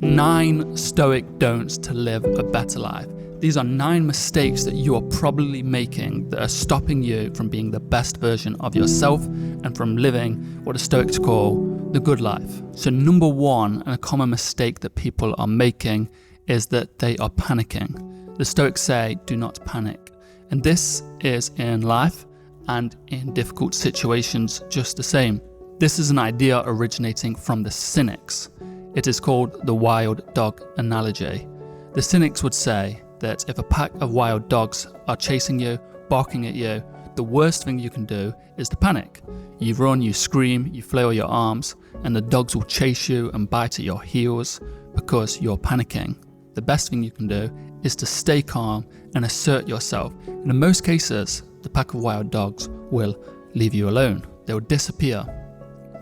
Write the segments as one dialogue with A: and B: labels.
A: 9 Stoic don'ts to live a better life. These are 9 mistakes that you are probably making that are stopping you from being the best version of yourself and from living what the Stoics call the good life. So number 1, and a common mistake that people are making, is that they are panicking. The Stoics say, do not panic. And this is in life and in difficult situations just the same. This is an idea originating from the Cynics. It is called the wild dog analogy. The Cynics would say that if a pack of wild dogs are chasing you, barking at you, the worst thing you can do is to panic. You run, you scream, you flail your arms, and the dogs will chase you and bite at your heels because you're panicking. The best thing you can do is to stay calm and assert yourself. And in most cases, the pack of wild dogs will leave you alone. They will disappear.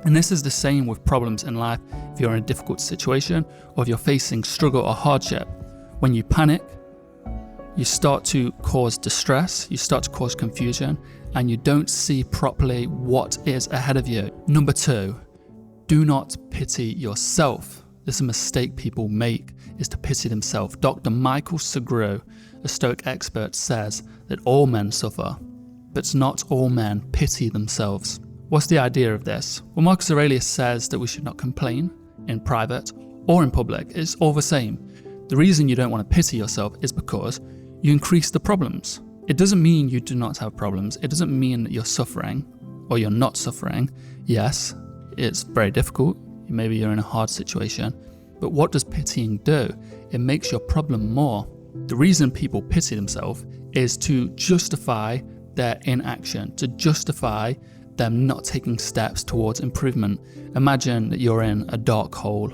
A: And this is the same with problems in life. If you're in a difficult situation or if you're facing struggle or hardship, when you panic, you start to cause distress, you start to cause confusion, and you don't see properly what is ahead of you. Number 2, do not pity yourself. This is a mistake people make, is to pity themselves. Dr. Michael Segru, a Stoic expert, says that all men suffer, but not all men pity themselves. What's the idea of this? Well, Marcus Aurelius says that we should not complain in private or in public. It's all the same. The reason you don't want to pity yourself is because you increase the problems. It doesn't mean you do not have problems. It doesn't mean that you're suffering or you're not suffering. Yes, it's very difficult. Maybe you're in a hard situation. But what does pitying do? It makes your problem more. The reason people pity themselves is to justify their inaction, to justify them not taking steps towards improvement. Imagine that you're in a dark hole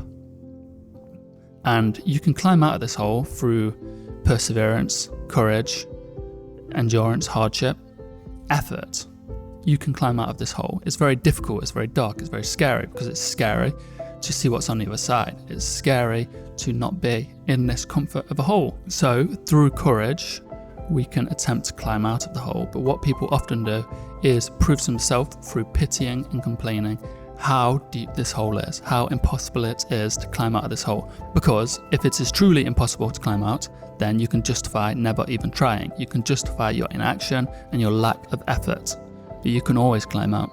A: and you can climb out of this hole through perseverance, courage, endurance, hardship, effort. You can climb out of this hole. It's very difficult, it's very dark, it's very scary because it's scary to see what's on the other side. It's scary to not be in this comfort of a hole. So through courage, we can attempt to climb out of the hole. But what people often do is prove to themselves through pitying and complaining how deep this hole is, how impossible it is to climb out of this hole. Because if it is truly impossible to climb out, then you can justify never even trying. You can justify your inaction and your lack of effort. But you can always climb out.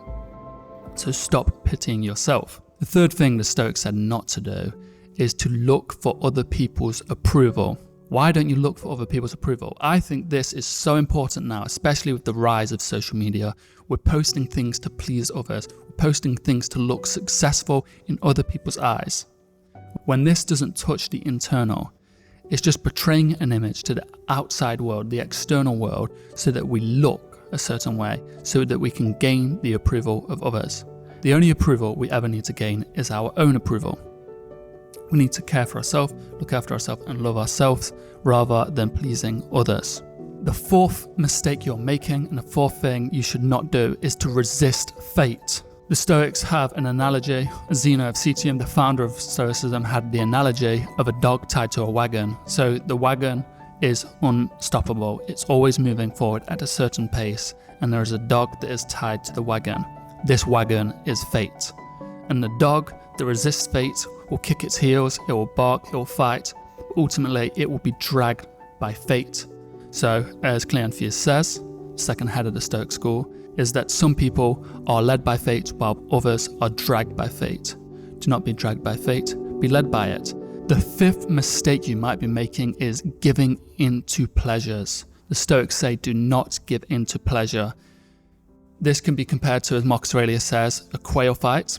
A: So stop pitying yourself. The third thing the Stoics said not to do is to look for other people's approval. Why don't you look for other people's approval? I think this is so important now, especially with the rise of social media. We're posting things to please others. We're posting things to look successful in other people's eyes. When this doesn't touch the internal, it's just portraying an image to the outside world, the external world, so that we look a certain way, so that we can gain the approval of others. The only approval we ever need to gain is our own approval. We need to care for ourselves, look after ourselves, and love ourselves rather than pleasing others. The fourth mistake you're making, and the fourth thing you should not do, is to resist fate. The Stoics have an analogy. Zeno of Citium, the founder of Stoicism, had the analogy of a dog tied to a wagon. So the wagon is unstoppable. It's always moving forward at a certain pace, and there is a dog that is tied to the wagon. This wagon is fate. And the dog that resists fate will kick its heels, it will bark, it will fight. Ultimately, it will be dragged by fate. So, as Cleanthes says, second head of the Stoic school, is that some people are led by fate while others are dragged by fate. Do not be dragged by fate, be led by it. The fifth mistake you might be making is giving in to pleasures. The Stoics say do not give in to pleasure. This can be compared to, as Marcus Aurelius says, a quail fight,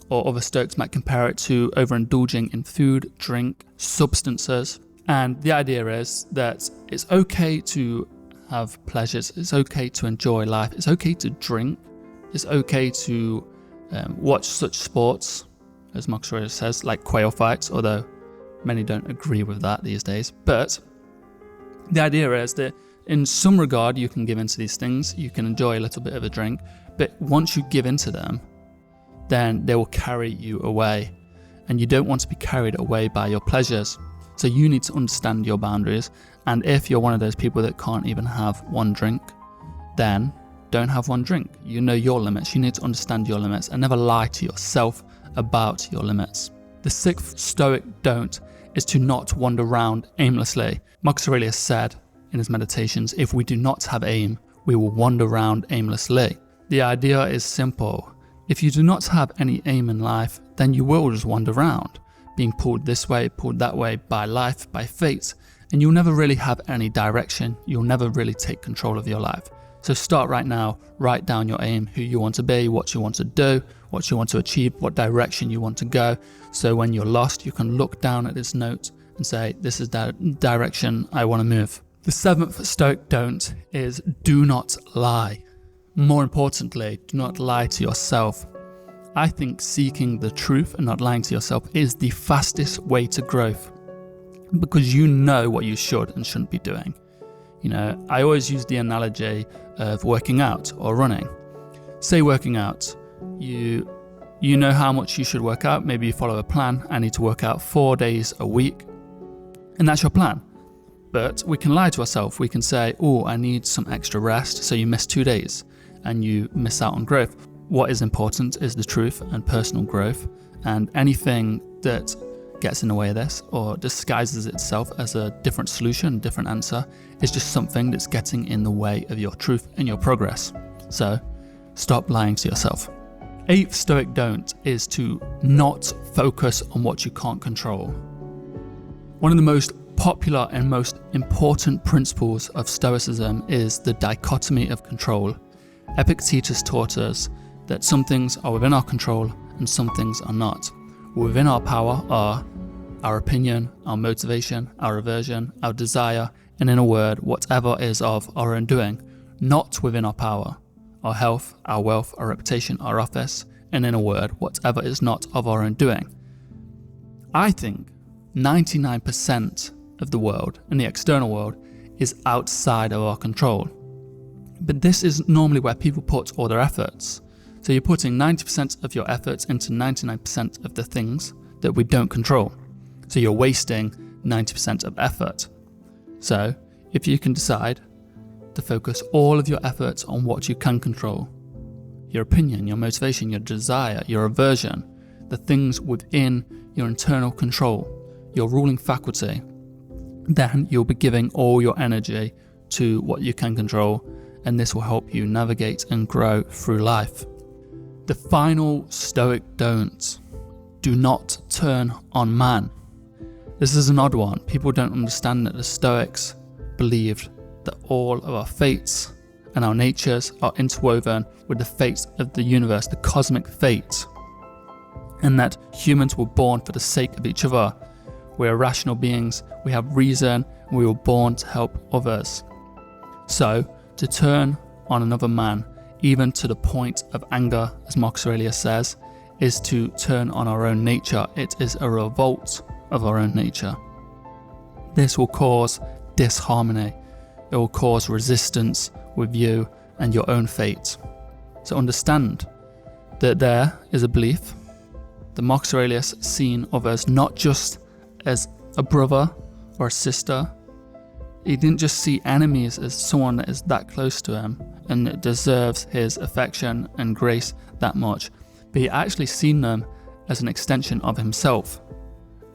A: or other Stoics might compare it to overindulging in food, drink, substances. And the idea is that it's okay to have pleasures, it's okay to enjoy life, it's okay to drink, it's okay to watch such sports, as Marcus Aurelius says, like quail fights, although many don't agree with that these days. But the idea is that in some regard you can give into these things, you can enjoy a little bit of a drink, but once you give into them, then they will carry you away, and you don't want to be carried away by your pleasures. So you need to understand your boundaries, and if you're one of those people that can't even have one drink, then don't have one drink. You know your limits, you need to understand your limits, and never lie to yourself about your limits. The sixth Stoic don't is to not wander around aimlessly. Marcus Aurelius said in his meditations, if we do not have aim, we will wander around aimlessly. The idea is simple. If you do not have any aim in life, then you will just wander around, being pulled this way, pulled that way by life, by fate, and you'll never really have any direction. You'll never really take control of your life. So start right now, write down your aim, who you want to be, what you want to do, what you want to achieve, what direction you want to go. So when you're lost, you can look down at this note and say, this is the direction I want to move. The seventh Stoic don't is do not lie. More importantly, do not lie to yourself. I think seeking the truth and not lying to yourself is the fastest way to growth, because you know what you should and shouldn't be doing. You know, I always use the analogy of working out or running. Say working out, you know how much you should work out. Maybe you follow a plan. I need to work out 4 days a week, and that's your plan. But we can lie to ourselves. We can say, oh, I need some extra rest. So you miss 2 days and you miss out on growth. What is important is the truth and personal growth, and anything that gets in the way of this or disguises itself as a different solution, different answer, is just something that's getting in the way of your truth and your progress. So stop lying to yourself. Eighth Stoic don't is to not focus on what you can't control. One of the most popular and most important principles of Stoicism is the dichotomy of control. Epictetus taught us that some things are within our control and some things are not. Within our power are our opinion, our motivation, our aversion, our desire, and in a word, whatever is of our own doing. Not within our power, our health, our wealth, our reputation, our office, and in a word, whatever is not of our own doing. I think 99% of the world and the external world is outside of our control. But this is normally where people put all their efforts. So you're putting 90% of your efforts into 99% of the things that we don't control. So you're wasting 90% of effort. So if you can decide to focus all of your efforts on what you can control, your opinion, your motivation, your desire, your aversion, the things within your internal control, your ruling faculty, then you'll be giving all your energy to what you can control, and this will help you navigate and grow through life. The final Stoic don't: do not turn on man. This is an odd one. People don't understand that the Stoics believed that all of our fates and our natures are interwoven with the fates of the universe, the cosmic fate, and that humans were born for the sake of each other. We're rational beings, we have reason, and we were born to help others. So, to turn on another man, even to the point of anger, as Marcus Aurelius says, is to turn on our own nature. It is a revolt of our own nature. This will cause disharmony. It will cause resistance with you and your own fate. So understand that there is a belief that Marcus Aurelius seen others not just as a brother or a sister. He didn't just see enemies as someone that is that close to him and that deserves his affection and grace that much, but he actually seen them as an extension of himself.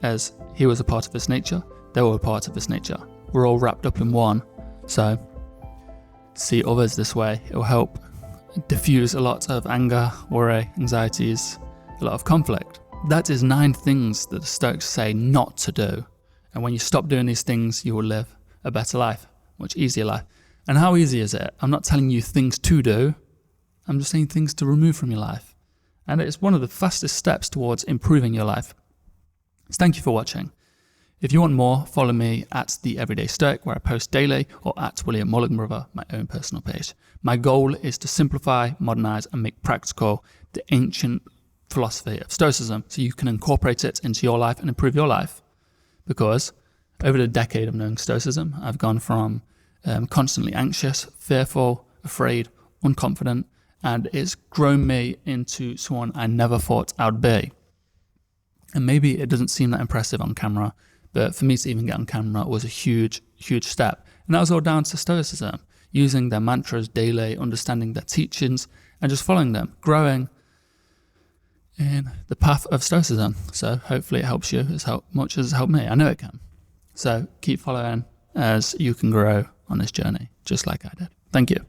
A: As he was a part of his nature, they were a part of his nature. We're all wrapped up in one. So see others this way. It will help diffuse a lot of anger, worry, anxieties, a lot of conflict. That is 9 things that the Stoics say not to do. And when you stop doing these things, you will live a better life, much easier life. And how easy is it? I'm not telling you things to do. I'm just saying things to remove from your life. And it's one of the fastest steps towards improving your life. So thank you for watching. If you want more, follow me at The Everyday Stoic, where I post daily, or at William MulliganBrother, my own personal page. My goal is to simplify, modernize, and make practical the ancient philosophy of Stoicism so you can incorporate it into your life and improve your life. Because over the decade of knowing Stoicism, I've gone from constantly anxious, fearful, afraid, unconfident, and it's grown me into someone I never thought I'd be. And maybe it doesn't seem that impressive on camera, but for me to even get on camera was a huge, huge step. And that was all down to Stoicism, using their mantras daily, understanding their teachings, and just following them, growing in the path of Stoicism. So hopefully it helps you as much as it's helped me. I know it can. So keep following as you can grow on this journey, just like I did. Thank you.